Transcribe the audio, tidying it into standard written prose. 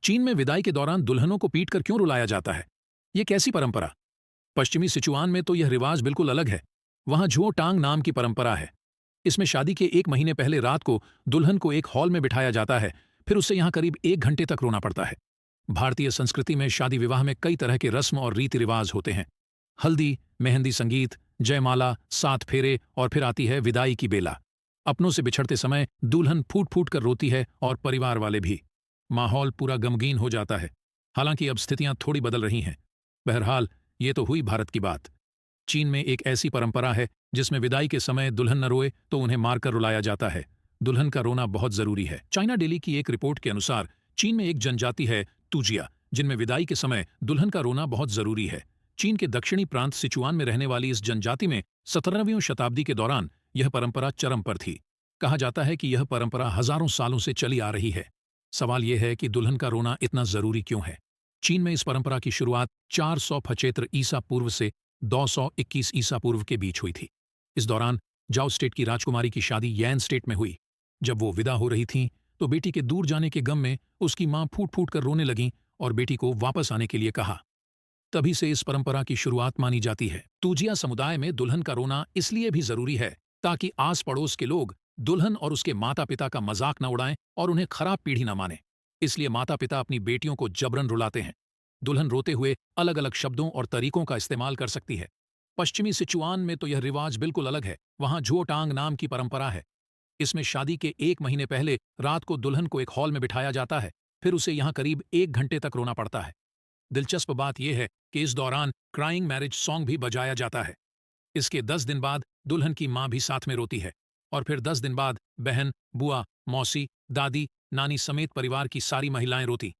चीन में विदाई के दौरान दुल्हनों को पीटकर क्यों रुलाया जाता है? ये कैसी परंपरा? पश्चिमी सिचुआन में तो यह रिवाज बिल्कुल अलग है। वहां झुओ टांग नाम की परंपरा है। इसमें शादी के एक महीने पहले रात को दुल्हन को एक हॉल में बिठाया जाता है, फिर उससे यहां करीब 1 घंटे तक रोना पड़ता है। भारतीय संस्कृति में शादी विवाह में कई तरह के रस्म और रीति रिवाज होते हैं। हल्दी, मेहंदी संगीत, जयमाला, 7 फेरे और फिर आती है विदाई की बेला। अपनों से बिछड़ते समय दुल्हन फूट फूट कर रोती है और परिवार वाले भी। माहौल पूरा गमगीन हो जाता है। हालांकि अब स्थितियां थोड़ी बदल रही हैं। बहरहाल, ये तो हुई भारत की बात। चीन में एक ऐसी परंपरा है जिसमें विदाई के समय दुल्हन न रोए तो उन्हें मारकर रुलाया जाता है। दुल्हन का रोना बहुत जरूरी है। चाइना डेली की एक रिपोर्ट के अनुसार चीन में एक जनजाति है तुजिया, जिनमें विदाई के समय दुल्हन का रोना बहुत जरूरी है। चीन के दक्षिणी प्रांत सिचुआन में रहने वाली इस जनजाति में 17वीं शताब्दी के दौरान यह परंपरा चरम पर थी। कहा जाता है कि यह परंपरा हजारों सालों से चली आ रही है। सवाल यह है कि दुल्हन का रोना इतना जरूरी क्यों है? चीन में इस परंपरा की शुरुआत 400 पचेत्र ईसा पूर्व से 221 ईसा पूर्व के बीच हुई थी। इस दौरान जाओ स्टेट की राजकुमारी की शादी यैन स्टेट में हुई। जब वो विदा हो रही थीं, तो बेटी के दूर जाने के गम में उसकी मां फूट फूट कर रोने लगीं और बेटी को वापस आने के लिए कहा। तभी से इस परंपरा की शुरुआत मानी जाती है। तूजिया समुदाय में दुल्हन का रोना इसलिए भी जरूरी है ताकि आस पड़ोस के लोग दुल्हन और उसके माता पिता का मजाक न उड़ाएं और उन्हें खराब पीढ़ी न माने। इसलिए माता पिता अपनी बेटियों को जबरन रुलाते हैं। दुल्हन रोते हुए अलग अलग शब्दों और तरीकों का इस्तेमाल कर सकती है। पश्चिमी सिचुआन में तो यह रिवाज बिल्कुल अलग है। वहां झुओ टांग नाम की परंपरा है। इसमें शादी के एक महीने पहले रात को दुल्हन को एक हॉल में बिठाया जाता है, फिर उसे यहां करीब 1 घंटे तक रोना पड़ता है। दिलचस्प बात यह है कि इस दौरान क्राइंग मैरिज सॉन्ग भी बजाया जाता है। इसके 10 दिन बाद दुल्हन की मां भी साथ में रोती है और फिर 10 दिन बाद बहन, बुआ, मौसी, दादी, नानी समेत परिवार की सारी महिलाएं रोती।